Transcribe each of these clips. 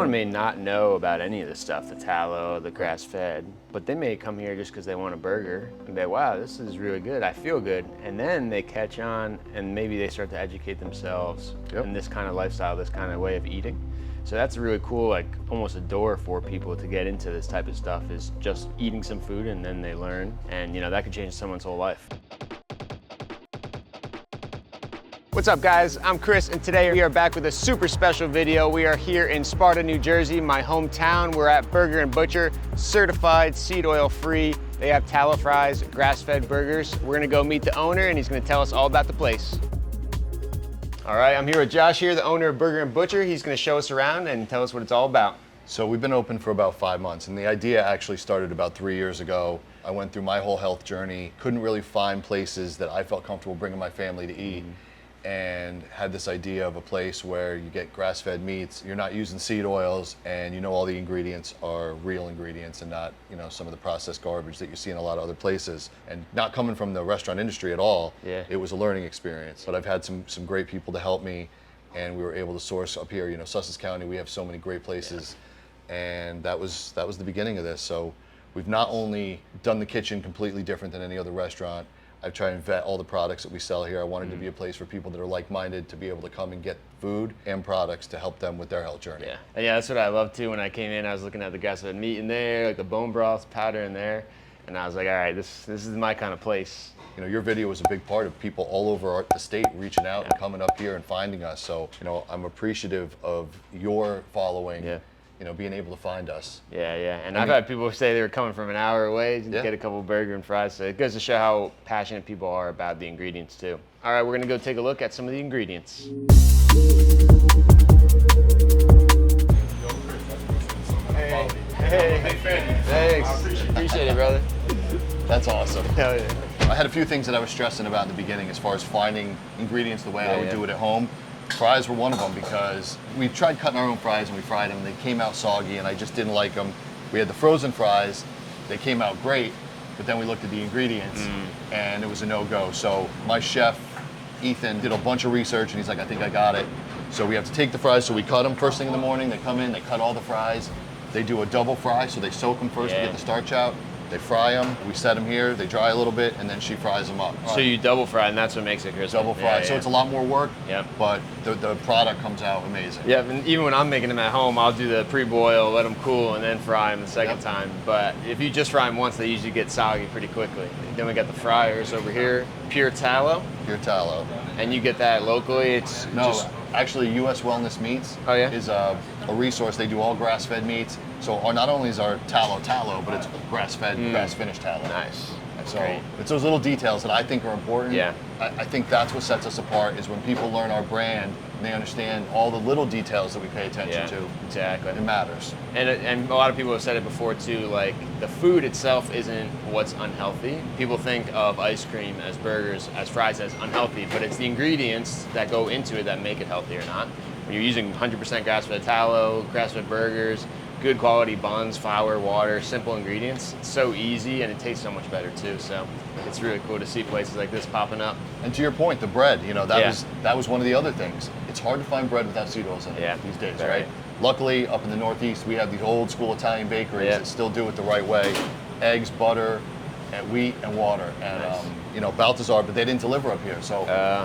Someone may not know about any of this stuff, the tallow, the grass fed, but they may come here just because they want a burger and be like, wow, this is really good, I feel good. And then they catch on and maybe they start to educate themselves in this kind of lifestyle, this kind of way of eating. So that's really cool, like almost a door for people to get into this type of stuff, is just eating some food and then they learn. And you know, that could change someone's whole life. What's up guys, I'm Chris and today we are back with a super special video. We are here in Sparta, New Jersey, my hometown. We're at Burger and Butcher, certified seed oil free. They have tallow fries, grass fed burgers. We're gonna go meet the owner and he's gonna tell us all about the place. All right, I'm here with Josh here, the owner of Burger and Butcher. He's gonna show us around and tell us what it's all about. So we've been open for about 5 months and the idea actually started about 3 years ago. I went through my whole health journey, couldn't really find places that I felt comfortable bringing my family to eat. And had this idea of a place where you get grass-fed meats, you're not using seed oils, and you know all the ingredients are real ingredients and not, you know, some of the processed garbage that you see in a lot of other places. And not coming from the restaurant industry at all, it was a learning experience. But I've had some great people to help me, and we were able to source up here. You know, Sussex County, we have so many great places, and that was the beginning of this. So we've not only done the kitchen completely different than any other restaurant, I've tried and vet all the products that we sell here. I wanted to be a place for people that are like-minded to be able to come and get food and products to help them with their health journey. And yeah, that's what I love too. When I came in, I was looking at the grass-fed meat in there, like the bone broth powder in there, and I was like, all right, this is my kind of place. You know, your video was a big part of people all over the state reaching out and coming up here and finding us. So, you know, I'm appreciative of your following. You know, being able to find us. And I've had people say they were coming from an hour away to get a couple burger and fries, so it goes to show how passionate people are about the ingredients too. All right, we're gonna go take a look at some of the ingredients. Hey, thanks. Appreciate it, brother. That's awesome. Hell yeah. I had a few things that I was stressing about in the beginning as far as finding ingredients the way I would do it at home. Fries were one of them because we tried cutting our own fries and we fried them. They came out soggy and I just didn't like them. We had the frozen fries. They came out great, but then we looked at the ingredients and it was a no-go. So my chef, Ethan, did a bunch of research and he's like, I think I got it. So we have to take the fries, so we cut them first thing in the morning. They come in, they cut all the fries. They do a double fry, so they soak them first to get the starch out. They fry them, we set them here, they dry a little bit, and then she fries them up. So you double fry, and that's what makes it crispy. Double fry, so it's a lot more work, but the product comes out amazing. Yeah, and even when I'm making them at home, I'll do the pre-boil, let them cool, and then fry them the second time. But if you just fry them once, they usually get soggy pretty quickly. Then we got the fryers over here, pure tallow. Pure tallow. And you get that locally, it's actually U.S. Wellness Meats is a resource. They do all grass-fed meats. So not only is our tallow, but it's grass-fed, grass-finished tallow. Nice. That's so great. It's those little details that I think are important. Yeah. I think that's what sets us apart, is when people learn our brand and they understand all the little details that we pay attention to. Exactly. It matters. And a lot of people have said it before too, like the food itself isn't what's unhealthy. People think of ice cream, as burgers, as fries as unhealthy, but it's the ingredients that go into it that make it healthy or not. When you're using 100% grass-fed tallow, grass-fed burgers, good quality buns, flour, water, simple ingredients. It's so easy and it tastes so much better too. So it's really cool to see places like this popping up. And to your point, the bread, you know, that was one of the other things. It's hard to find bread without seed oils in it these days, right? Luckily, up in the Northeast, we have these old school Italian bakeries that still do it the right way. Eggs, butter, and wheat, and water. And, you know, Balthazar, but they didn't deliver up here. So,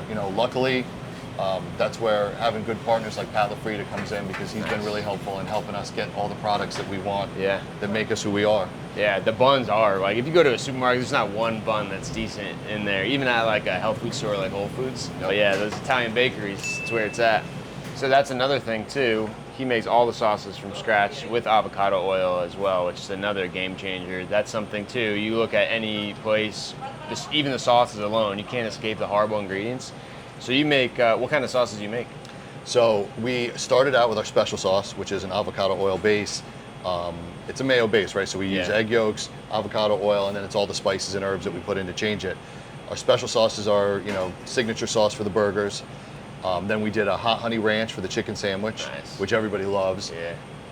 you know, luckily, that's where having good partners like Pat LaFrida comes in, because he's been really helpful in helping us get all the products that we want that make us who we are. Yeah, the buns are, like, if you go to a supermarket, there's not one bun that's decent in there, even at like a health food store like Whole Foods. But yeah, those Italian bakeries, it's where it's at. So that's another thing too. He makes all the sauces from scratch with avocado oil as well, which is another game changer. That's something too. You look at any place, just even the sauces alone, you can't escape the horrible ingredients. So you make, what kind of sauces do you make? So we started out with our special sauce, which is an avocado oil base. It's a mayo base, right? So we use egg yolks, avocado oil, and then it's all the spices and herbs that we put in to change it. Our special sauces are, you know, signature sauce for the burgers. Then we did a hot honey ranch for the chicken sandwich, which everybody loves.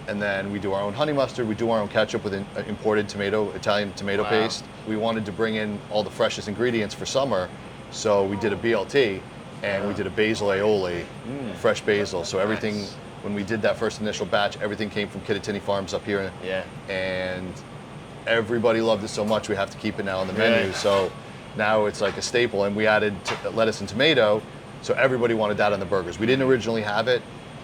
And then we do our own honey mustard. We do our own ketchup with imported Italian tomato paste. We wanted to bring in all the freshest ingredients for summer, so we did a BLT. And we did a basil aioli, fresh basil. So everything when we did that first initial batch, everything came from Kittatinny Farms up here. Yeah. And everybody loved it so much, we have to keep it now on the Really? menu. So now it's like a staple, and we added lettuce and tomato, so everybody wanted that on the burgers. We didn't originally have it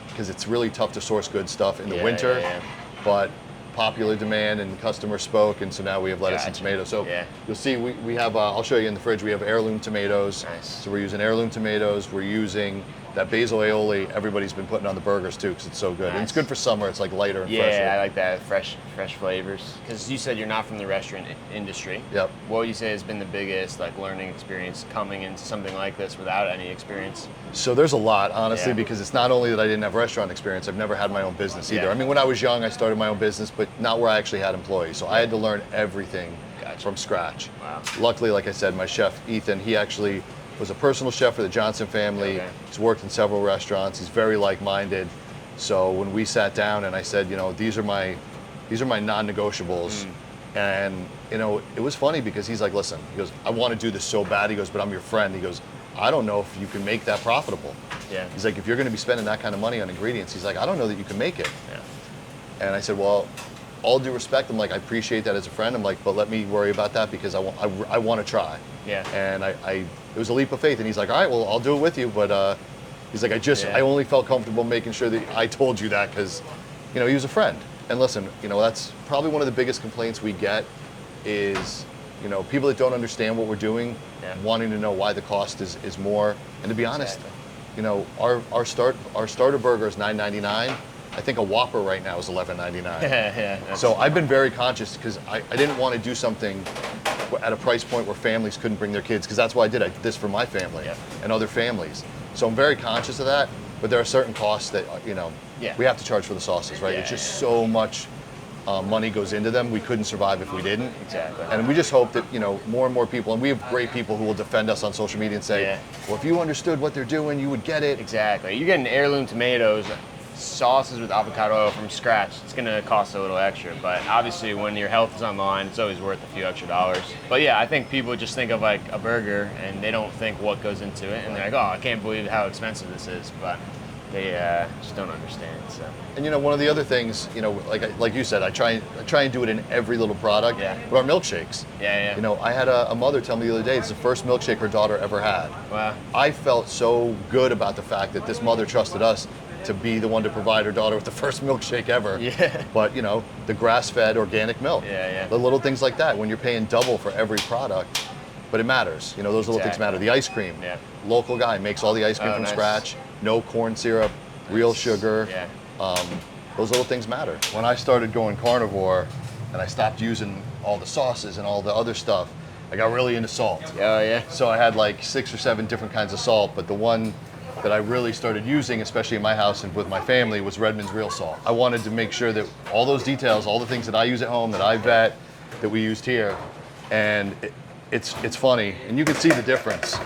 because it's really tough to source good stuff in the winter, but popular demand and customers spoke, and so now we have lettuce and tomato. So you'll see we have, I'll show you in the fridge, we have heirloom tomatoes. Nice. So we're using heirloom tomatoes, we're using that basil aioli everybody's been putting on the burgers too, because it's so good. And it's good for summer, it's like lighter and fresher. Yeah, I like that, fresh flavors. Because you said you're not from the restaurant industry. Yep. What would you say has been the biggest like learning experience coming into something like this without any experience? So there's a lot, honestly, because it's not only that I didn't have restaurant experience, I've never had my own business either. Yeah. I mean, when I was young, I started my own business, but not where I actually had employees. So I had to learn everything from scratch. Wow. Luckily, like I said, my chef, Ethan, he actually was a personal chef for the Johnson family. Okay. He's worked in several restaurants. He's very like-minded. So when we sat down and I said, you know, these are my non-negotiables. And, you know, it was funny because he's like, listen, he goes, I want to do this so bad. He goes, but I'm your friend. He goes, I don't know if you can make that profitable. Yeah. He's like, if you're going to be spending that kind of money on ingredients, he's like, I don't know that you can make it. Yeah. And I said, well, all due respect, I'm like, I appreciate that as a friend. I'm like, but let me worry about that because I want to try. Yeah. And it was a leap of faith. And he's like, all right, well, I'll do it with you. But he's like, I only felt comfortable making sure that I told you that because, you know, he was a friend. And listen, you know, that's probably one of the biggest complaints we get is, you know, people that don't understand what we're doing, wanting to know why the cost is more. And to be honest, you know, our starter burger is $9.99. I think a Whopper right now is $11.99. So I've been very conscious because I didn't want to do something at a price point where families couldn't bring their kids, because that's why I did this for my family and other families. So I'm very conscious of that, but there are certain costs that, you know, we have to charge for the sauces, right? It's just so much money goes into them. We couldn't survive if we didn't. Exactly. And we just hope that, you know, more and more people, and we have great people who will defend us on social media and say, well, if you understood what they're doing, you would get it. Exactly. You're getting heirloom tomatoes, sauces with avocado oil from scratch. It's going to cost a little extra, but obviously when your health is on the line, it's always worth a few extra dollars. But yeah, I think people just think of like a burger and they don't think what goes into it, and they're like, oh, I can't believe how expensive this is, but they just don't understand. So. And you know, one of the other things, you know, like you said, I try and do it in every little product. But our milkshakes. You know, I had a mother tell me the other day, it's the first milkshake her daughter ever had. Wow. I felt so good about the fact that this mother trusted us to be the one to provide her daughter with the first milkshake ever. But you know, the grass-fed organic milk. The little things like that, when you're paying double for every product, but it matters. You know, those little things matter. The ice cream. Local guy makes all the ice cream from scratch. No corn syrup, real sugar. Those little things matter. When I started going carnivore and I stopped using all the sauces and all the other stuff, I got really into salt. So I had like 6 or 7 different kinds of salt, but the one that I really started using, especially in my house and with my family, was Redmond's real salt. I wanted to make sure that all those details, all the things that I use at home, that I vet, that we used here, and it's funny, and you can see the difference.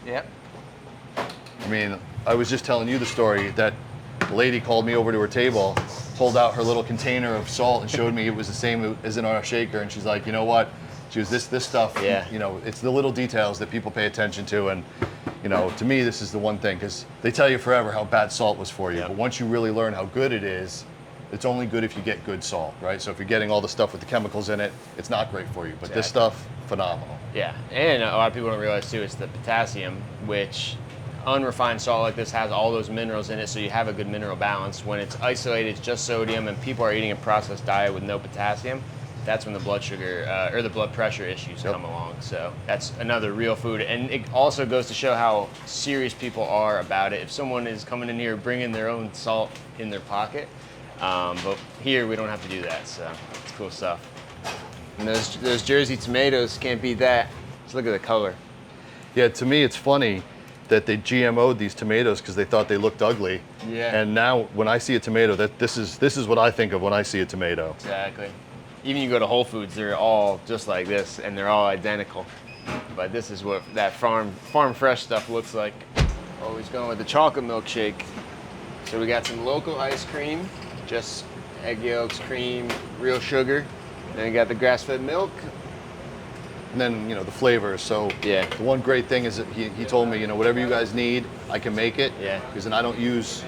I mean, I was just telling you the story that the lady called me over to her table, pulled out her little container of salt and showed me it was the same as in our shaker, and she's like, you know what? She was this stuff, you know, it's the little details that people pay attention to, and you know, to me, this is the one thing, because they tell you forever how bad salt was for you, but once you really learn how good it is, it's only good if you get good salt, right? So if you're getting all the stuff with the chemicals in it, it's not great for you, but this stuff, phenomenal. And a lot of people don't realize too, it's the potassium, which unrefined salt like this has all those minerals in it, so you have a good mineral balance. When it's isolated, it's just sodium, and people are eating a processed diet with no potassium, that's when the blood sugar or the blood pressure issues come along. So that's another real food. And it also goes to show how serious people are about it. If someone is coming in here bringing their own salt in their pocket, but here we don't have to do that, so it's cool stuff. And those Jersey tomatoes, can't beat that. Just look at the color. Yeah, to me it's funny that they GMO'd these tomatoes because they thought they looked ugly. And now when I see a tomato, this is what I think of when I see a tomato. Exactly. Even you go to Whole Foods, they're all just like this, and they're all identical. But this is what that farm fresh stuff looks like. Always going with the chocolate milkshake. So we got some local ice cream, just egg yolks, cream, real sugar. Then we got the grass-fed milk. And then, you know, the flavors. So the one great thing is that he told me, you know, whatever you guys need, I can make it. Because then I don't use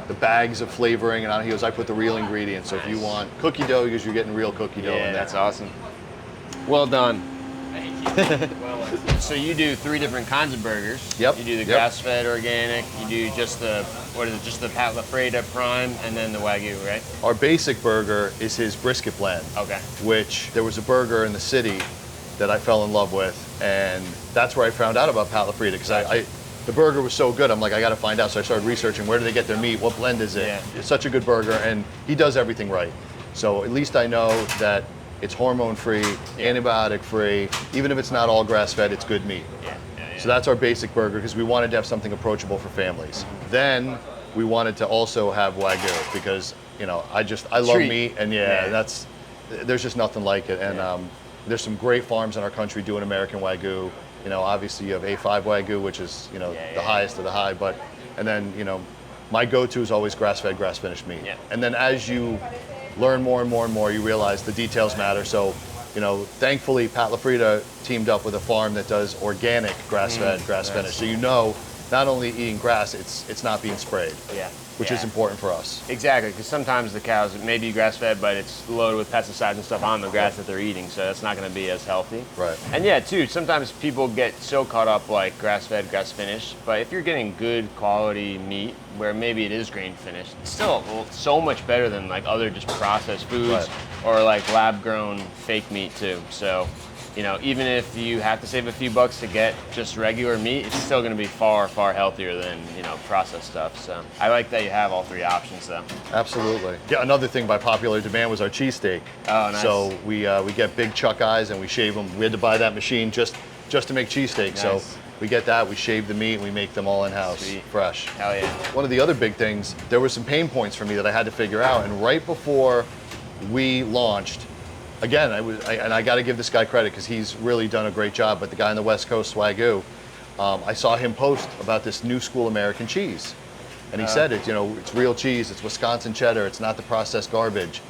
the bags of flavoring, and he goes, I put the real ingredients. So if you want cookie dough, because you're getting real cookie dough in there. That's awesome. Well done. So you do 3 different kinds of burgers. Yep. You do the grass-fed organic. You do just the just the Pat LaFreda prime, and then the Wagyu, right? Our basic burger is his brisket blend. Okay. Which there was a burger in the city that I fell in love with, and that's where I found out about Pat LaFreda, because the burger was so good. I'm like, I got to find out. So I started researching, where do they get their meat? What blend is it? Yeah. It's such a good burger, and he does everything right. So at least I know that it's hormone-free, antibiotic-free. Even if it's not all grass-fed, it's good meat. So that's our basic burger, because we wanted to have something approachable for families. Then we wanted to also have Wagyu, because I love meat, and there's just nothing like it. And there's some great farms in our country doing American Wagyu. Obviously you have A5 Wagyu, which is the highest of the high, and then my go-to is always grass-fed, grass-finished meat. And then as you learn more and more and more, you realize the details matter. So, thankfully Pat LaFreda teamed up with a farm that does organic grass-fed, grass-finished. So not only eating grass, it's not being sprayed. Which is important for us. Exactly, because sometimes the cows, it may be grass-fed, but it's loaded with pesticides and stuff on the grass that they're eating, so that's not going to be as healthy. Right. And too, sometimes people get so caught up like grass-fed, grass-finished, but if you're getting good quality meat, where maybe it is grain-finished, it's still so much better than like other just processed foods or like lab-grown fake meat too. So, even if you have to save a few bucks to get just regular meat, it's still going to be far, far healthier than, processed stuff. So I like that you have all 3 options though. Absolutely. Yeah, another thing by popular demand was our cheesesteak. Oh, nice. So we get big chuck eyes and we shave them. We had to buy that machine just to make cheesesteak. Nice. So we get that, we shave the meat, and we make them all in-house, fresh. Hell yeah. One of the other big things, there were some pain points for me that I had to figure out, and right before we launched, again, I got to give this guy credit because he's really done a great job, but the guy on the West Coast, Wagyu, I saw him post about this new school American cheese. And he said it's real cheese, it's Wisconsin cheddar, it's not the processed garbage.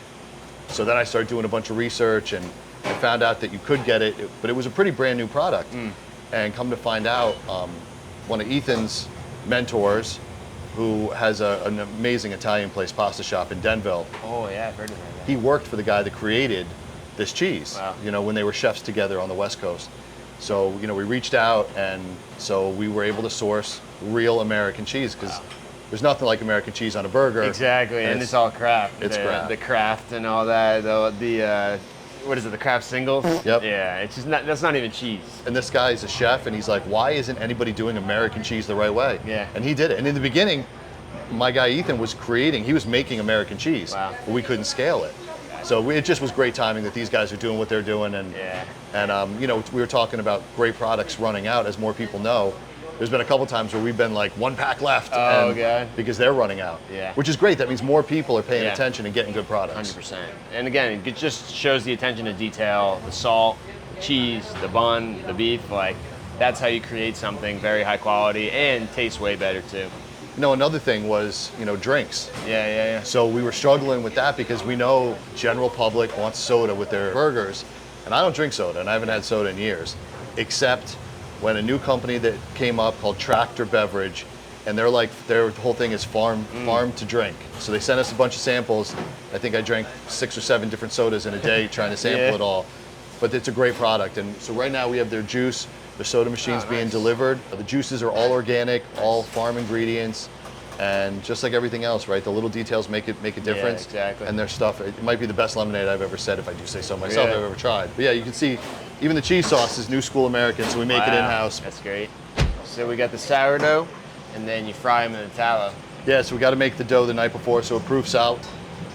So then I started doing a bunch of research, and I found out that you could get it, but it was a pretty brand new product. And come to find out, one of Ethan's mentors, who has an amazing Italian place, pasta shop in Denville. Oh yeah, I've heard of that. He worked for the guy that created this cheese, Wow. When they were chefs together on the West Coast. So, we reached out, and so we were able to source real American cheese, because there's nothing like American cheese on a burger. Exactly, and it's all craft. It's craft. The craft and all that, what is it, the craft singles? Yep. Yeah, it's just that's not even cheese. And this guy is a chef, and he's like, why isn't anybody doing American cheese the right way? Yeah. And he did it. And in the beginning, my guy Ethan he was making American cheese, but we couldn't scale it. So it just was great timing that these guys are doing what they're doing, and we were talking about great products running out. As more people know, there's been a couple times where we've been like 1 pack left, because they're running out. Which is great. That means more people are paying attention and getting good products. 100%. And again, it just shows the attention to detail, the salt, the cheese, the bun, the beef. Like that's how you create something very high quality and tastes way better too. Another thing was, drinks. Yeah. So we were struggling with that because we know general public wants soda with their burgers, and I don't drink soda, and I haven't had soda in years, except when a new company that came up called Tractor Beverage, and their whole thing is farm to drink. So they sent us a bunch of samples. I think I drank 6 or 7 different sodas in a day trying to sample it all. But it's a great product. And so right now we have their juice, the soda machines being delivered. The juices are all organic, all farm ingredients. And just like everything else, right? The little details make a difference. Yeah, exactly. And their stuff, it might be the best lemonade I've ever said, if I do say so myself, I've ever tried. But yeah, you can see even the cheese sauce is new school American, so we make it in-house. That's great. So we got the sourdough, and then you fry them in the tallow. Yeah, so we got to make the dough the night before so it proofs out.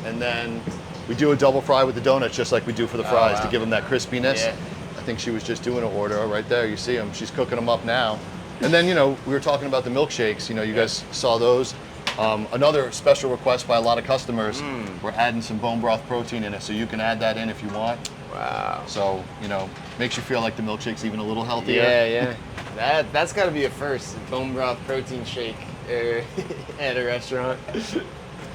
And then we do a double fry with the donuts just like we do for the fries to give them that crispiness. Yeah. I think she was just doing an order right there. You see them. She's cooking them up now. And then, we were talking about the milkshakes. You guys saw those. Another special request by a lot of customers, we're adding some bone broth protein in it, so you can add that in if you want. Wow. So, makes you feel like the milkshake's even a little healthier. Yeah. That's got to be a first, bone broth protein shake at a restaurant.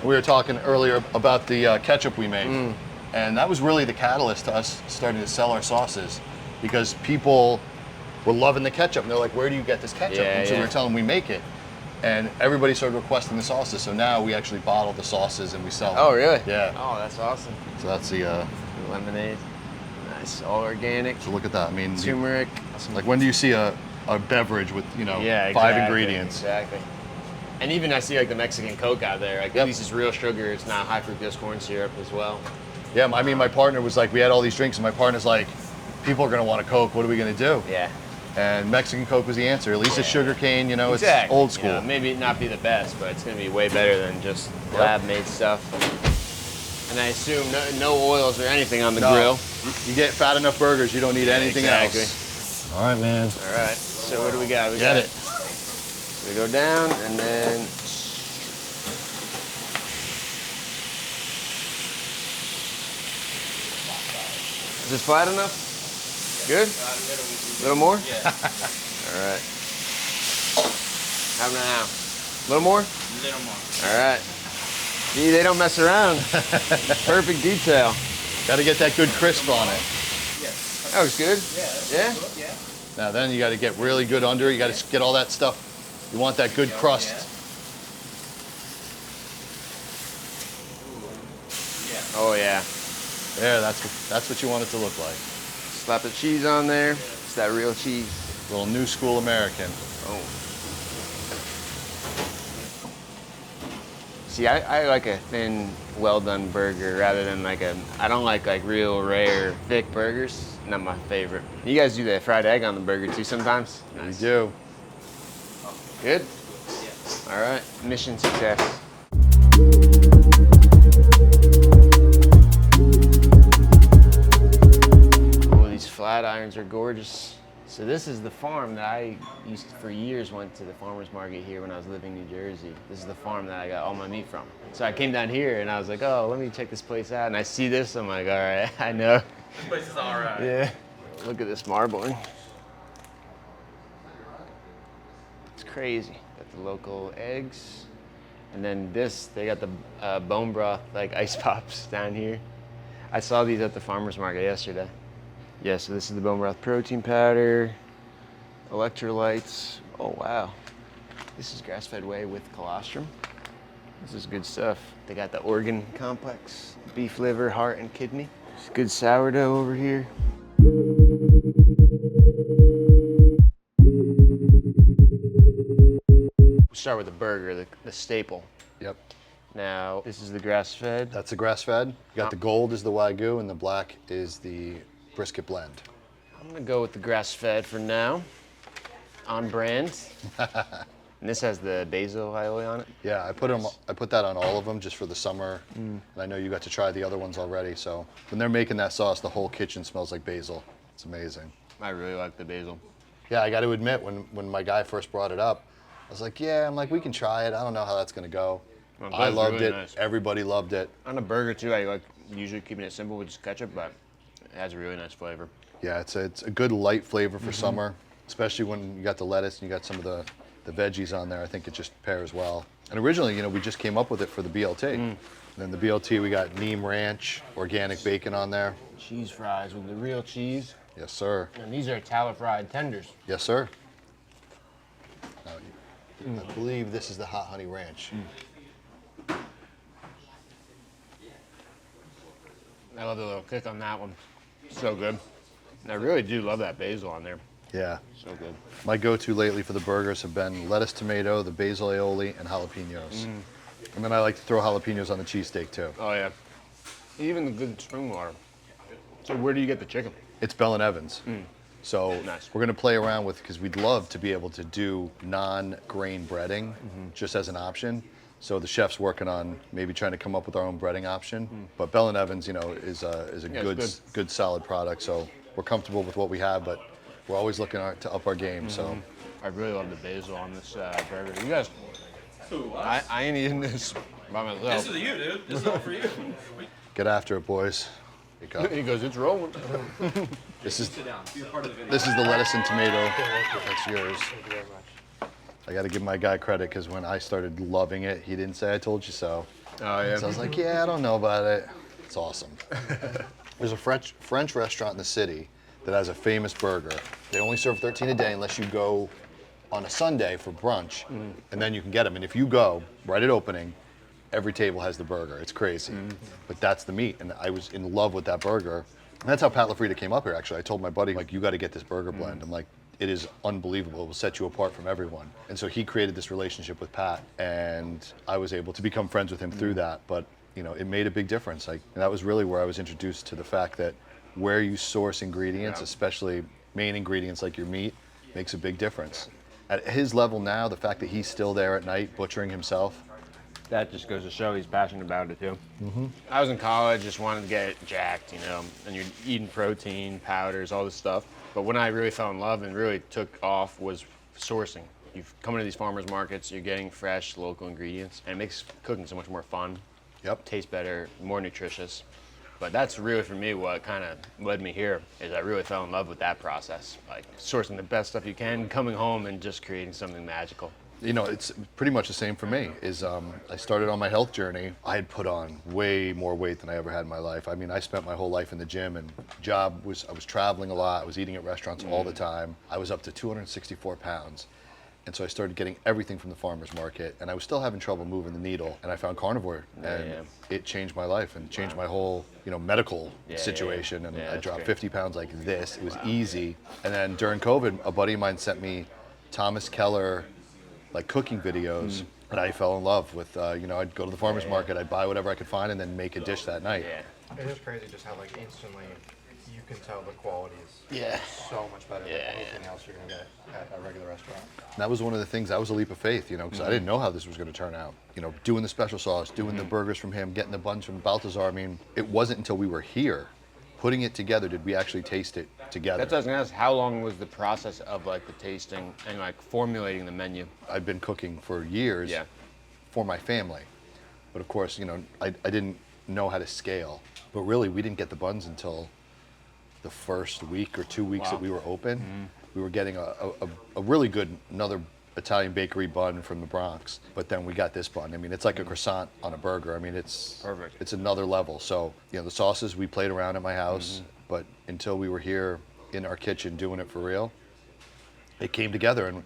We were talking earlier about the ketchup we made, and that was really the catalyst to us starting to sell our sauces, because people were loving the ketchup, and they're like, where do you get this ketchup? And so we were telling them we make it. And everybody started requesting the sauces, so now we actually bottle the sauces and we sell them. Oh, really? Yeah. Oh, that's awesome. So that's the, Lemonade. Nice, all organic. so look at that. I mean, Turmeric. like when do you see a beverage with, Yeah, 5 ingredients? Exactly. And even I see like the Mexican Coke out there. Like at least it's real sugar. It's not high fructose corn syrup as well. Yeah, I mean, my partner was like, we had all these drinks, and my partner's like, people are gonna want a Coke. What are we gonna do? Yeah. And Mexican Coke was the answer. At least it's sugar cane, it's old school. You know, maybe not be the best, but it's going to be way better than just lab-made stuff. And I assume no oils or anything on the grill. You get fat enough burgers, you don't need anything else. All right, man. All right. So what do we got? We Get it. So we go down and then. Is this flat enough? Good? A little more? Yeah. All right. How now? A little more? A little more. All right. See, they don't mess around. Perfect detail. Got to get that good crisp on it. Yes. That looks good. Yeah? Yeah? Good, yeah. Now then you got to get really good under. You got to get all that stuff. You want that good crust. Yeah. Oh, yeah. There, that's what you want it to look like. Slap the cheese on there. It's that real cheese. A little new school American. Oh. See, I like a thin, well-done burger rather than I don't like real rare, thick burgers. Not my favorite. You guys do that fried egg on the burger too sometimes? Nice. We do. Good? Yeah. All right, mission success. Oh, these flat irons are gorgeous. So this is the farm that I for years went to the farmer's market here when I was living in New Jersey. This is the farm that I got all my meat from. So I came down here and I was like, oh, let me check this place out. And I see this, I'm like, all right, I know. This place is all right. Yeah. Look at this marbling. It's crazy. Got the local eggs. And then this, they got the bone broth, ice pops down here. I saw these at the farmer's market yesterday. Yeah, so this is the bone broth protein powder, electrolytes. Oh, wow. This is grass-fed whey with colostrum. This is good stuff. They got the organ complex, beef liver, heart, and kidney. There's good sourdough over here. We'll start with the burger, the staple. Yep. Now, this is the grass-fed. That's the grass-fed. You got the gold is the Wagyu, and the black is the brisket blend. I'm gonna go with the grass-fed for now. On brand. And this has the basil aioli on it. Yeah, I put that on all of them just for the summer. And I know you got to try the other ones already. So when they're making that sauce, the whole kitchen smells like basil. It's amazing. I really like the basil. Yeah, I got to admit, when my guy first brought it up, I was like, yeah, we can try it. I don't know how that's gonna go. Well, I loved really it. nice. Everybody loved it. On a burger too, I like usually keeping it simple with just ketchup, but it has a really nice flavor. Yeah, it's a good light flavor for summer, especially when you got the lettuce and you got some of the veggies on there. I think it just pairs well. And originally, we just came up with it for the BLT. And then the BLT, we got neem ranch, organic bacon on there. Cheese fries with the real cheese. Yes, sir. And these are tallow fried tenders. Yes, sir. Now, I believe this is the hot honey ranch. I love the little kick on that one. So good. And I really do love that basil on there. Yeah. So good. My go-to lately for the burgers have been lettuce, tomato, the basil aioli, and jalapenos. And then I like to throw jalapenos on the cheesesteak too. Oh yeah. Even the good spring water. So where do you get the chicken? It's Bell and Evans. So Nice. we're gonna play around with, because we'd love to be able to do non-grain breading just as an option. So the chef's working on maybe trying to come up with our own breading option. But Bell and Evans, is a good solid product. So we're comfortable with what we have, but we're always looking to up our game. So I really love the basil on this burger. You guys, Who, I us? ain't eating this by myself. This is you, dude. This is all for you. get after it, boys. Pick up. He goes, it's rolling. This is Sit down. Be a part of the video. this is the lettuce and tomato. That's yours. Thank you very much. I got to give my guy credit, because when I started loving it, he didn't say I told you so. Oh yeah. So I was like, yeah, I don't know about it. It's awesome. There's a French restaurant in the city that has a famous burger. They only serve 13 a day unless you go on a Sunday for brunch, and then you can get them. And if you go right at opening, every table has the burger. It's crazy, but that's the meat, and I was in love with that burger. And that's how Pat LaFrieda came up here. Actually, I told my buddy, like, you got to get this burger blend. I'm like, it is unbelievable. It will set you apart from everyone. And so he created this relationship with Pat, and I was able to become friends with him through that. But you know, it made a big difference. Like, and that was really where I was introduced to the fact that where you source ingredients, especially main ingredients like your meat, makes a big difference. At his level now, the fact that he's still there at night butchering himself, That just goes to show he's passionate about it too. I was in college, just wanted to get jacked, you know, and you're eating protein, powders, all this stuff. But when I really fell in love and really took off was sourcing. You come into these farmers markets, you're getting fresh, local ingredients, and it makes cooking so much more fun. Yep. Tastes better, more nutritious. But that's really, for me, what kind of led me here, is I really fell in love with that process. Like, sourcing the best stuff you can, coming home and just creating something magical. you know, it's pretty much the same for me. I started on my health journey. I had put on way more weight than I ever had in my life. I mean, I spent my whole life in the gym, and I was traveling a lot. I was eating at restaurants all the time. I was up to 264 pounds. And so I started getting everything from the farmer's market, and I was still having trouble moving the needle, and I found carnivore, and it changed my life and changed my whole, medical situation. And I dropped 50 pounds like this. It was easy. And then during COVID, a buddy of mine sent me Thomas Keller, like, cooking videos, and I fell in love with, I'd go to the farmer's market, I'd buy whatever I could find, and then make a dish that night. It is crazy just how, like, instantly you can tell the quality is Yeah. so much better than anything else you're going to get at a regular restaurant. And that was one of the things, that was a leap of faith, because I didn't know how this was going to turn out. Doing the special sauce, doing the burgers from him, getting the buns from Balthazar. I mean, it wasn't until we were here, putting it together, did we actually taste it together. That's what I was gonna ask. How long was the process of, like, the tasting and, like, formulating the menu? I'd been cooking for years for my family. But of course, I didn't know how to scale. But really, we didn't get the buns until the first week or 2 weeks that we were open. We were getting a really good, another Italian bakery bun from the Bronx. But then we got this bun. I mean, it's like a croissant on a burger. I mean, it's perfect. It's another level. So, the sauces we played around at my house, but until we were here in our kitchen doing it for real, it came together, and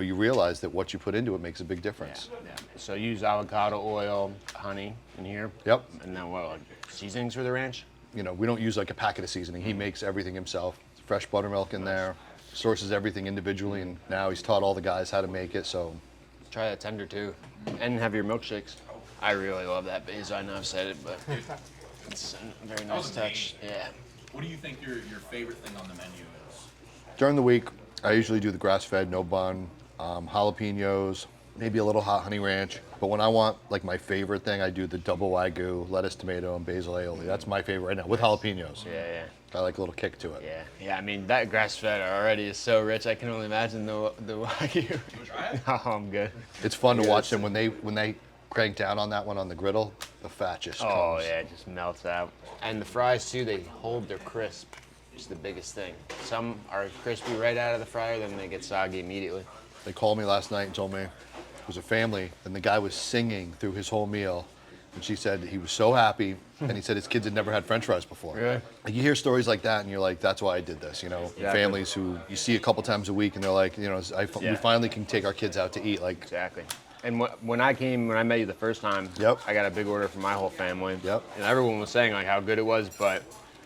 you realize that what you put into it makes a big difference. Yeah. So you use avocado oil, honey in here. Yep. And then what, like, seasonings for the ranch? We don't use like a packet of seasoning. He makes everything himself. Fresh buttermilk in there, sources everything individually, and now he's taught all the guys how to make it. So Try that tender too, and have your milkshakes. I really love that basil. I know I've said it, but it's a very nice touch. Yeah. What do you think your favorite thing on the menu is? during the week, I usually do the grass fed, no bun, jalapenos, maybe a little hot honey ranch. But when I want like my favorite thing, I do the double wagyu, lettuce, tomato, and basil aioli. That's my favorite right now with jalapenos. Yeah. I like a little kick to it. Yeah. I mean, that grass fed already is so rich. I can only imagine the wagyu. You try it? Oh, I'm good. It's fun to watch them when they crank down on that one on the griddle. The fat just comes. Oh yeah, it just melts out. And the fries too, they hold their crisp. It's the biggest thing. Some are crispy right out of the fryer, then they get soggy immediately. They called me last night and told me it was a family, and the guy was singing through his whole meal. And she said he was so happy, and he said his kids had never had French fries before. Really? Like, you hear stories like that, and you're like, that's why I did this. Families who you see a couple times a week, and they're like, we finally can take our kids out to eat. Like, Exactly. And when I met you the first time, I got a big order for my whole family. Yep. And everyone was saying like how good it was, but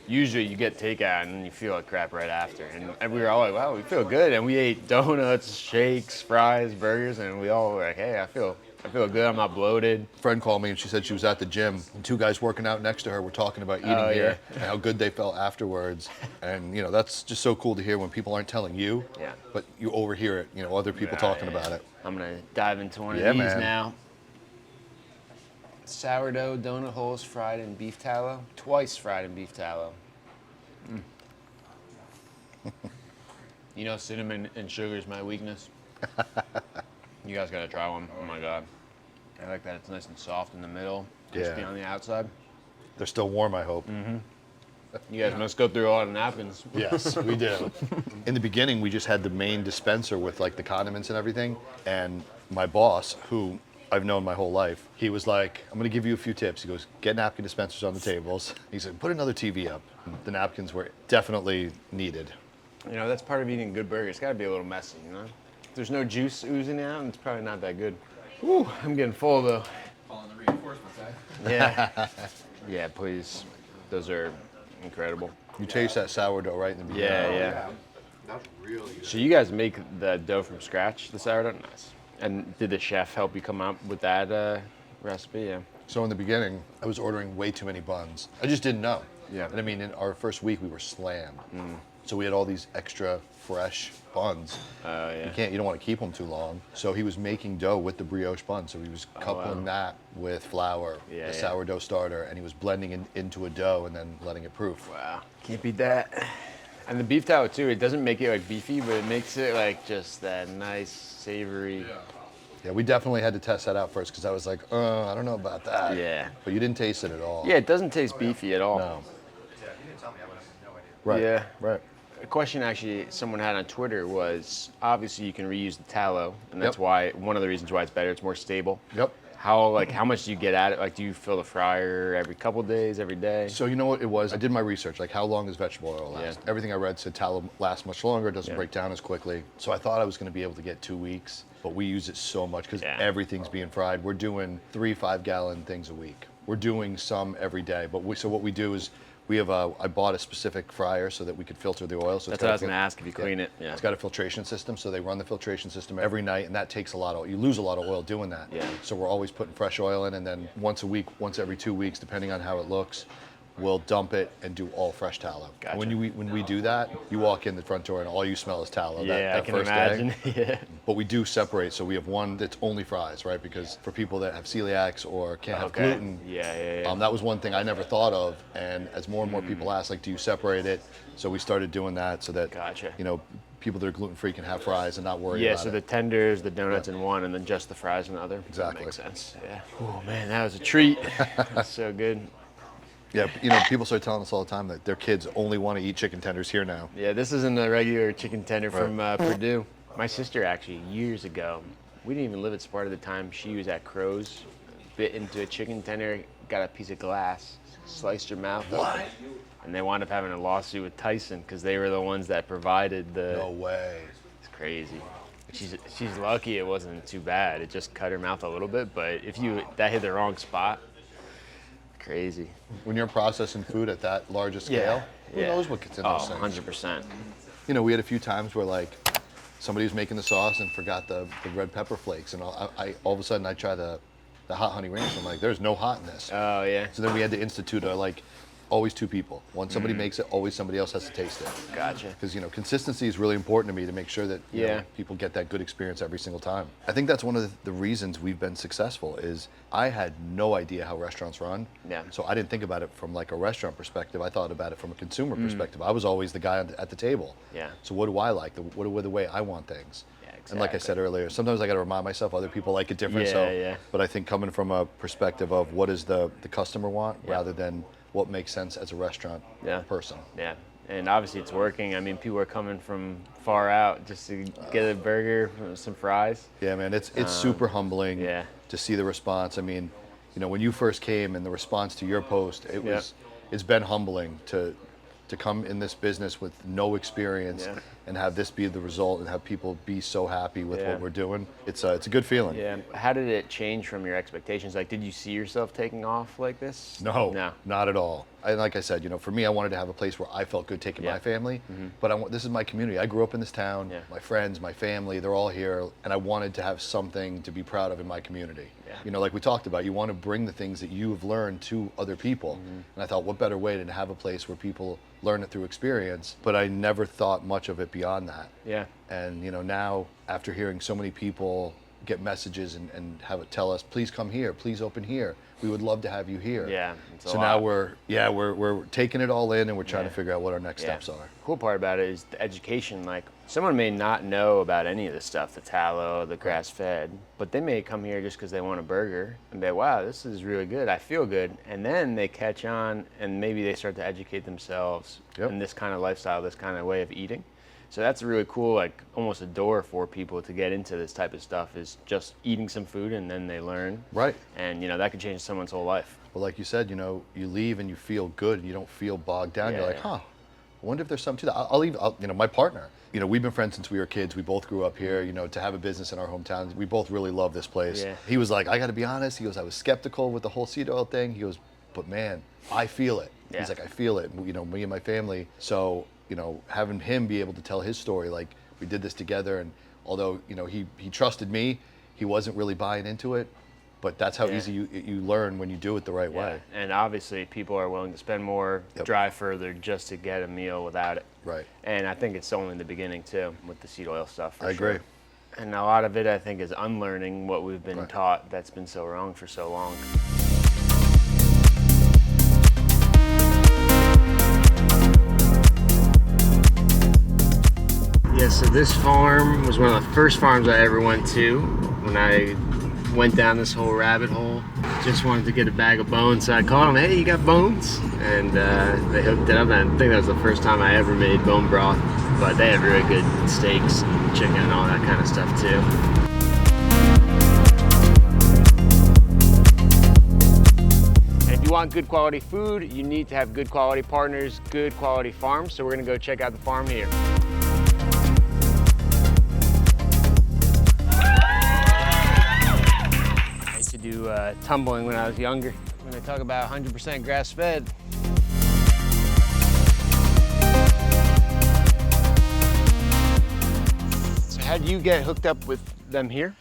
usually you get takeout and you feel like crap right after. And we were all like, wow, we feel good. And we ate donuts, shakes, fries, burgers, and we all were like, hey, I feel good. I'm not bloated. a friend called me, and she said she was at the gym, and two guys working out next to her were talking about eating here and how good they felt afterwards. And that's just so cool to hear when people aren't telling you, but you overhear it. Other people talking about it. I'm gonna dive into one of these now. Sourdough donut holes fried in beef tallow. Twice fried in beef tallow. Cinnamon and sugar is my weakness. You guys gotta try one. Oh my god. I like that it's nice and soft in the middle, crispy on the outside. They're still warm, I hope. You guys must go through all the napkins. Yes, we do. In the beginning, we just had the main dispenser with like the condiments and everything. And my boss, who I've known my whole life, he was like, I'm gonna give you a few tips. He goes, get napkin dispensers on the tables. He said, put another TV up. The napkins were definitely needed. That's part of eating good burgers. It's gotta be a little messy, there's no juice oozing out, it's probably not that good. Ooh, I'm getting full though. Following the reinforcements, eh? Yeah. Yeah, please. Those are incredible. You taste that sourdough right in the beginning. Yeah. That's really good. So you guys make the dough from scratch, the sourdough? Nice. And did the chef help you come up with that recipe? Yeah. So in the beginning, I was ordering way too many buns. I just didn't know. Yeah. And I mean, in our first week, we were slammed. So we had all these extra fresh buns. Yeah. You don't want to keep them too long. So he was making dough with the brioche bun. So he was coupling that with flour, Yeah, the yeah. sourdough starter, and he was blending into a dough and then letting it proof. Wow. Can't beat that. And the beef tallow too, it doesn't make it like beefy, but it makes it like just that nice, savory. Yeah, we definitely had to test that out first because I was like, I don't know about that. Yeah. But you didn't taste it at all. Yeah, it doesn't taste beefy at all. No. Yeah, if you didn't tell me, I would have no idea. Right. Yeah. Right. A question actually someone had on Twitter was, obviously you can reuse the tallow, and that's Yep. why, one of the reasons why it's better, it's more stable. Yep. How much do you get at it? Like, do you fill the fryer every couple days, every day? So you know what it was? I did my research, like how long does vegetable oil last? Yeah. Everything I read said tallow lasts much longer, it doesn't Yeah. break down as quickly. So I thought I was gonna be able to get 2 weeks, but we use it so much because Yeah. everything's being fried. We're doing 3 5-gallon things a week. We're doing some every day, but so what we do is I bought a specific fryer so that we could filter the oil. So That's what I was gonna ask, if you clean it. Yeah. It's got a filtration system, so they run the filtration system every night, and that takes a lot of, you lose a lot of oil doing that. Yeah. So we're always putting fresh oil in, and then once a week, once every 2 weeks, depending on how it looks, we'll dump it and do all fresh tallow. Gotcha. When we do that, you walk in the front door and all you smell is tallow. Yeah, I that can first imagine. day. Yeah. But we do separate, so we have one that's only fries, right? Because for people that have celiacs or can't have Okay. gluten, Yeah. that was one thing I never thought of, and as more and more people ask, like, do you separate it? So we started doing that so that Gotcha. people that are gluten-free can have fries and not worry Yeah, about so it. the tenders, the donuts in one, and then just the fries in the other. Exactly. That makes sense. Yeah. Oh man, that was a treat. That's so good. Yeah, people start telling us all the time that their kids only want to eat chicken tenders here now. Yeah, this isn't a regular chicken tender from Purdue. My sister actually, years ago, we didn't even live at Sparta at the time. She was at Crow's, bit into a chicken tender, got a piece of glass, sliced her mouth open. And they wound up having a lawsuit with Tyson because they were the ones that provided the. No way. It's crazy. She's lucky it wasn't too bad. It just cut her mouth a little bit, but if that hit the wrong spot, crazy. When you're processing food at that large a scale, who knows what gets in those things? 100%. We had a few times where like somebody was making the sauce and forgot the red pepper flakes, and I all of a sudden I try the hot honey ranch. I'm like, there's no hot in this. Oh yeah. So then we had to institute always 2 people. When somebody makes it, always somebody else has to taste it. Gotcha. Because consistency is really important to me to make sure that people get that good experience every single time. I think that's one of the reasons we've been successful is I had no idea how restaurants run. Yeah. So I didn't think about it from like a restaurant perspective. I thought about it from a consumer perspective. I was always the guy at the table. Yeah. So what do I like? What are the way I want things? Yeah, And like I said earlier, sometimes I got to remind myself other people like it different. Yeah. But I think coming from a perspective of what does the customer want rather than what makes sense as a restaurant person. Yeah, and obviously it's working. I mean, people are coming from far out just to get a burger, some fries. Yeah, man, it's super humbling yeah. to see the response. I mean, when you first came and the response to your post, it's been humbling to come in this business with no experience and have this be the result and have people be so happy with what we're doing. It's a good feeling. Yeah. How did it change from your expectations? Like, did you see yourself taking off like this? No, not at all. Like I said, for me, I wanted to have a place where I felt good taking my family, but this is my community. I grew up in this town. Yeah. My friends, my family, they're all here, and I wanted to have something to be proud of in my community. Yeah. Like we talked about, you want to bring the things that you have learned to other people, and I thought, what better way than to have a place where people learn it through experience, but I never thought much of it beyond that. Yeah. And now, after hearing so many people get messages and have it tell us, please come here, please open here. We would love to have you here. Yeah. So now we're taking it all in and we're trying to figure out what our next steps are. Cool part about it is the education. Like, someone may not know about any of this stuff, the tallow, the grass fed, but they may come here just because they want a burger and be like, wow, this is really good. I feel good. And then they catch on and maybe they start to educate themselves in this kind of lifestyle, this kind of way of eating. So that's really cool, like almost a door for people to get into this type of stuff is just eating some food and then they learn. Right. And that could change someone's whole life. Well, like you said, you leave and you feel good and you don't feel bogged down. Yeah, You're like, I wonder if there's something to that. I'll my partner, we've been friends since we were kids. We both grew up here, to have a business in our hometown. We both really love this place. Yeah. He was like, I got to be honest. He goes, I was skeptical with the whole seed oil thing. He goes, but man, I feel it. Yeah. He's like, I feel it, me and my family. So, having him be able to tell his story, like we did this together. And although, he trusted me, he wasn't really buying into it. But that's how easy you learn when you do it the right way. And obviously people are willing to spend more, drive further just to get a meal without it. Right. And I think it's only the beginning too with the seed oil stuff. I agree. And a lot of it I think is unlearning what we've been taught that's been so wrong for so long. Yeah, so this farm was one of the first farms I ever went to when I went down this whole rabbit hole. Just wanted to get a bag of bones, so I called them, hey, you got bones? And they hooked it up, and I think that was the first time I ever made bone broth. But they have really good steaks and chicken and all that kind of stuff too. And if you want good quality food, you need to have good quality partners, good quality farms. So we're gonna go check out the farm here. Do tumbling when I was younger. When I talk about 100% grass fed. So how did you get hooked up with them here?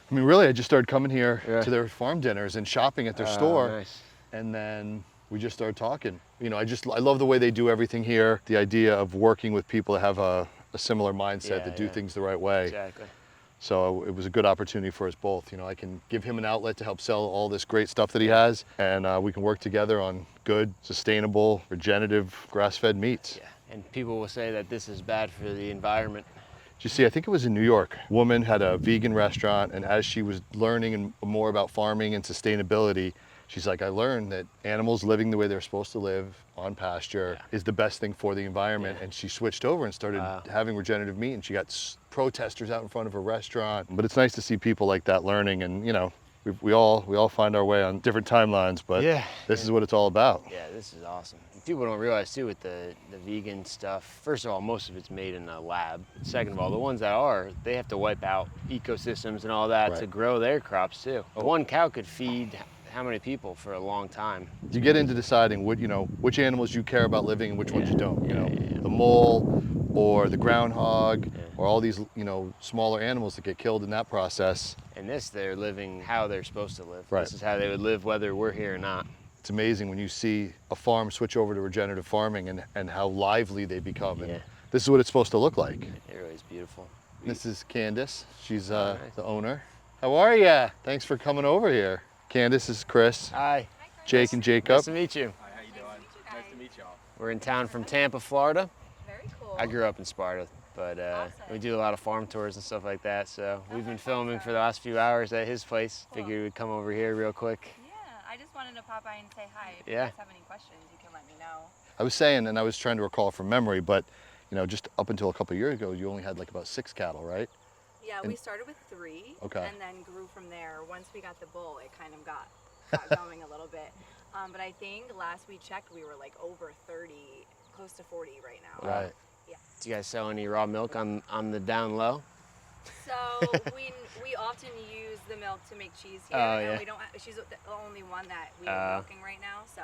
I mean, really, I just started coming here to their farm dinners and shopping at their store. Nice. And then we just started talking. I love the way they do everything here. The idea of working with people that have a similar mindset, that do things the right way. Exactly. So it was a good opportunity for us both. I can give him an outlet to help sell all this great stuff that he has, and we can work together on good, sustainable, regenerative, grass-fed meats. Yeah, and people will say that this is bad for the environment. Did you see, I think it was in New York, a woman had a vegan restaurant, and as she was learning more about farming and sustainability, she's like, I learned that animals living the way they're supposed to live on pasture is the best thing for the environment. And she switched over and started having regenerative meat, and she got protesters out in front of her restaurant. But it's nice to see people like that learning, and we all find our way on different timelines, but this is what it's all about. Yeah, this is awesome. People don't realize too with the vegan stuff, first of all, most of it's made in a lab. Second of all, the ones that are, they have to wipe out ecosystems and all that to grow their crops too. One cow could feed how many people for a long time. You get into deciding which animals you care about living and which ones you don't. The mole or the groundhog or all these smaller animals that get killed in that process. And they're living how they're supposed to live. Right. This is how they would live whether we're here or not. It's amazing when you see a farm switch over to regenerative farming and how lively they become. And this is what it's supposed to look like. It really is beautiful. This is Candace. She's the owner. How are ya? Thanks for coming over here. Candace is Chris. Hi. Jake and Jacob. Nice to meet you. Hi, how you doing? Nice to meet y'all. We're in town from Tampa, Florida. Very cool. I grew up in Sparta, but we do a lot of farm tours and stuff like that. So we've been filming for the last few hours at his place. Figured we'd come over here real quick. Yeah, I just wanted to pop by and say hi. If you Yeah. guys have any questions, you can let me know. I was saying, and I was trying to recall from memory, but just up until a couple of years ago, you only had like about 6 cattle, right? Yeah, we started with 3 Okay. and then grew from there. Once we got the bull, it kind of got going a little bit. But I think last we checked, we were like over 30, close to 40 right now. Right. Yeah. Do you guys sell any raw milk on the down low? So we often use the milk to make cheese here. Oh, and yeah. we don't. She's the only one that we are milking right now. So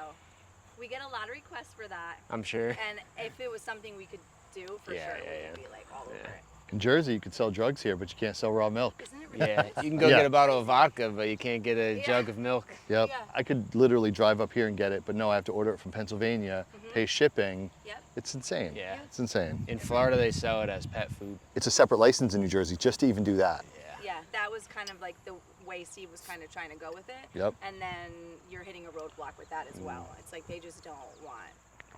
we get a lot of requests for that. I'm sure. And if it was something we could do, for sure, we would be like all over it. In Jersey, you could sell drugs here, but you can't sell raw milk. Isn't it Yeah, ridiculous? you can go Yeah. get a bottle of vodka, but you can't get a jug of milk. Yep. Yeah. I could literally drive up here and get it, but no, I have to order it from Pennsylvania, pay shipping. Yep. It's insane. Yeah. It's insane. In Florida, they sell it as pet food. It's a separate license in New Jersey just to even do that. Yeah, that was kind of like the way Steve was kind of trying to go with it. Yep. And then you're hitting a roadblock with that as well. It's like they just don't want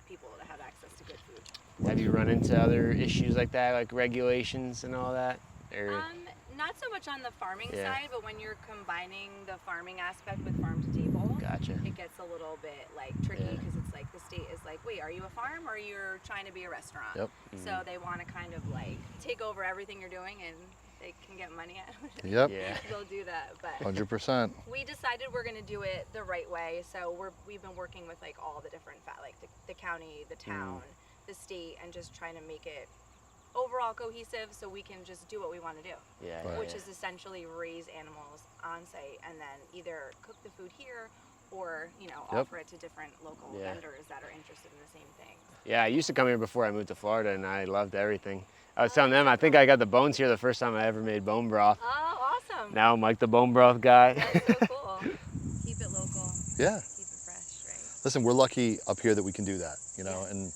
people to have access to good food. Have you run into other issues like that, like regulations and all that? Or Not so much on the farming Yeah. side, but when you're combining the farming aspect with farm to table, Gotcha. it gets a little bit like tricky Yeah. because it's like the state is like, wait, are you a farm or you're trying to be a restaurant? Yep. So they want to kind of like take over everything you're doing and they can get money out of it. Yep. Yeah. They'll do that, but 100%. we decided we're going to do it the right way. So we've been working with like all the different like the county, the town, the state and just trying to make it overall cohesive so we can just do what we want to do. Yeah. Right. Which is essentially raise animals on site and then either cook the food here or, you know, Yep. offer it to different local Yeah. vendors that are interested in the same thing. Yeah, I used to come here before I moved to Florida, and I loved everything. I was telling them, I think I got the bones here the first time I ever made bone broth. Oh, awesome. Now I'm like the bone broth guy. That's so cool. Keep it local. Yeah. Keep it fresh, right? Listen, we're lucky up here that we can do that, you know, and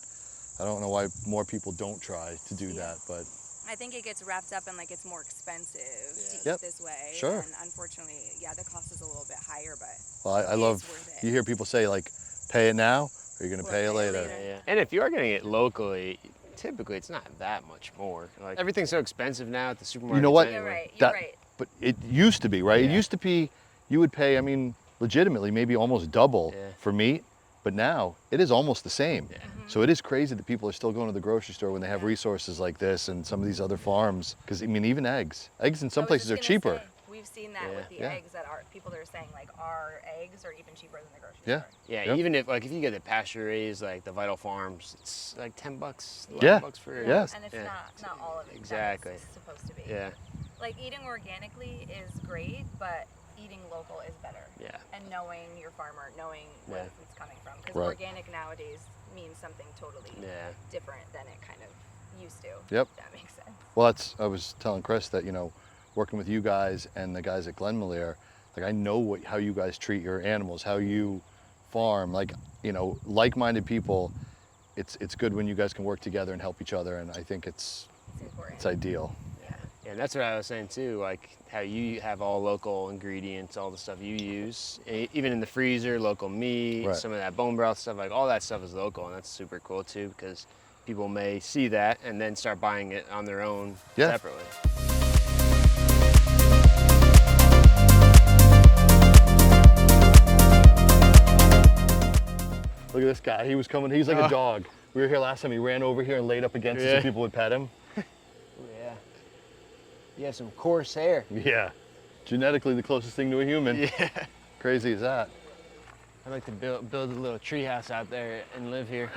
I don't know why more people don't try to do that, but I think it gets wrapped up in like it's more expensive to eat Yep. this way. Sure. And unfortunately, yeah, the cost is a little bit higher, but well, I It's love, worth it. you hear people say like, pay it now or you're going to Or pay it pay it later. later. Yeah. And if you are getting it locally, typically it's not that much more. Like everything's so expensive now at the supermarket. You know what? you're Anyway. right. You're That- right. But it used to be, right? It Yeah. used to be, you would pay, I mean, legitimately, maybe almost double Yeah. for meat, but now it is almost the same. Yeah. So it is crazy that people are still going to the grocery store when they have Yeah. resources like this and some of these other farms. Because, I mean, even eggs. Eggs in some I was places are just gonna cheaper. say, we've seen that Yeah. with the Yeah. eggs that are people that are saying like our eggs are even cheaper than the grocery Yeah. store. Yeah, Yep. even if like if you get the pasture raised, like the Vital Farms, it's like $10, Yeah. $11 for Yeah. And it's Yeah. not all of it. Exactly. That it's supposed to be. Yeah, Like eating organically is great, but eating local is better. yeah. And knowing your farmer, knowing where Yeah. the food's coming from, because Right. organic nowadays means something totally Yeah. different than it kind of used to. Yep. If that makes sense. Well, I was telling Chris that, you know, working with you guys and the guys at Glenmalere, like I know how you guys treat your animals, how you farm, like, you know, like-minded people. It's good when you guys can work together and help each other, and I think it's It's important. it's ideal. Yeah. Yeah, and that's what I was saying too, like how you have all local ingredients, all the stuff you use, even in the freezer, local meat, Right. some of that bone broth stuff, like all that stuff is local, and that's super cool too, because people may see that and then start buying it on their own Yeah. separately. Look at this guy. He was coming. He's like Oh. a dog. We were here last time. He ran over here and laid up against us Yeah. so people would pet him. Yeah. You have some coarse hair. Yeah. Genetically the closest thing to a human. Yeah. Crazy as that. I'd like to build a little tree house out there and live here.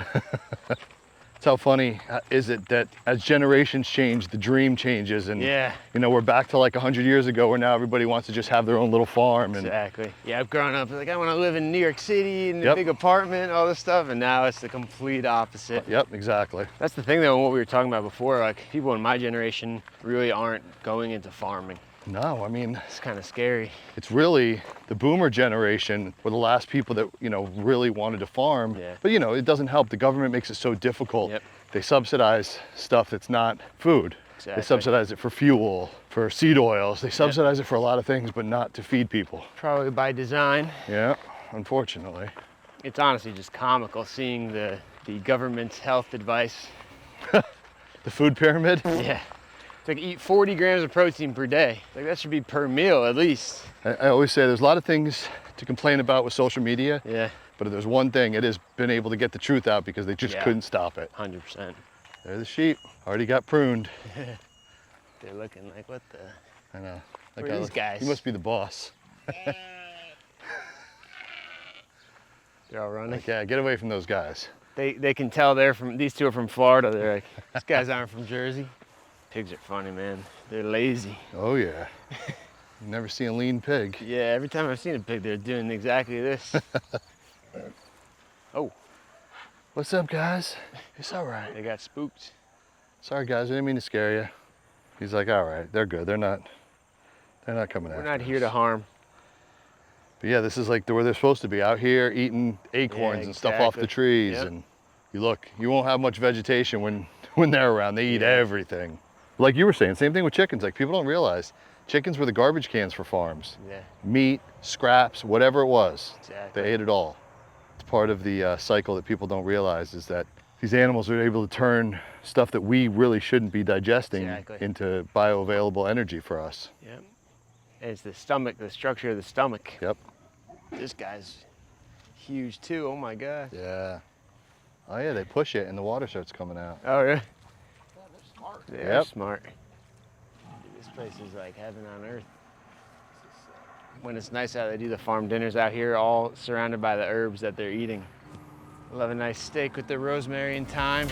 It's how funny is it that as generations change, the dream changes, and Yeah. you know, we're back to like 100 years ago where now everybody wants to just have their own little farm. And Exactly. Yeah, I've grown up like I want to live in New York City in a Yep. big apartment, all this stuff, and now it's the complete opposite. Yep, exactly. That's the thing though, what we were talking about before, like people in my generation really aren't going into farming. No, I mean, It's kind of scary. it's really the boomer generation were the last people that, you know, really wanted to farm. Yeah. But you know, it doesn't help. The government makes it so difficult. Yep. They subsidize stuff that's not food. Exactly. They subsidize it for fuel, for seed oils. They subsidize it for a lot of things, but not to feed people. Probably by design. Yeah, unfortunately. It's honestly just comical seeing the government's health advice. The food pyramid. Yeah. It's like eat 40 grams of protein per day. Like that should be per meal at least. I always say there's a lot of things to complain about with social media, Yeah, but if there's one thing, it has been able to get the truth out because they just Yeah. couldn't stop it. 100%. There the sheep, already got pruned. They're looking like, what the? I know. Who are these guys? He must be the boss. They're all running. Like, yeah, get away from those guys. They can tell these two are from Florida. They're like, these guys aren't from Jersey. Pigs are funny, man. They're lazy. Oh yeah. You never see a lean pig. Yeah, every time I've seen a pig, they're doing exactly this. Oh, What's up, guys? It's all right. they got spooked. Sorry, guys. I didn't mean to scare you. He's like, all right, they're good. They're not coming We're after not here us. to harm. But yeah, this is like where they're supposed to be, out here eating acorns and stuff off the exactly. trees. Yep. And you look, you won't have much vegetation when they're around. They eat Yeah. everything. Like you were saying, same thing with chickens. Like people don't realize, chickens were the garbage cans for farms. Yeah, Meat, scraps, whatever it was, exactly. they ate it all. It's part of the cycle that people don't realize is that these animals are able to turn stuff that we really shouldn't be digesting Exactly. into bioavailable energy for us. Yep. And it's the stomach, the structure of the stomach. Yep. This guy's huge too. Oh my God. Yeah. Oh yeah, they push it and the water starts coming out. Oh really? They're smart. They're Yep. smart. This place is like heaven on earth. When it's nice out, they do the farm dinners out here, all surrounded by the herbs that they're eating. Love a nice steak with the rosemary and thyme.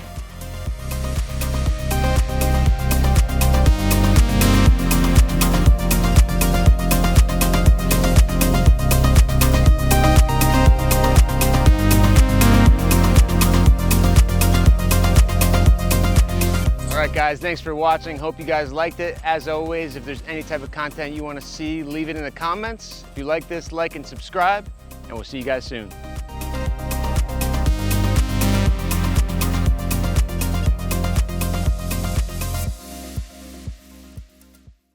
guys, thanks for watching. Hope you guys liked it. As always, if there's any type of content you want to see, leave it in the comments. If you like this, like and subscribe, and we'll see you guys soon.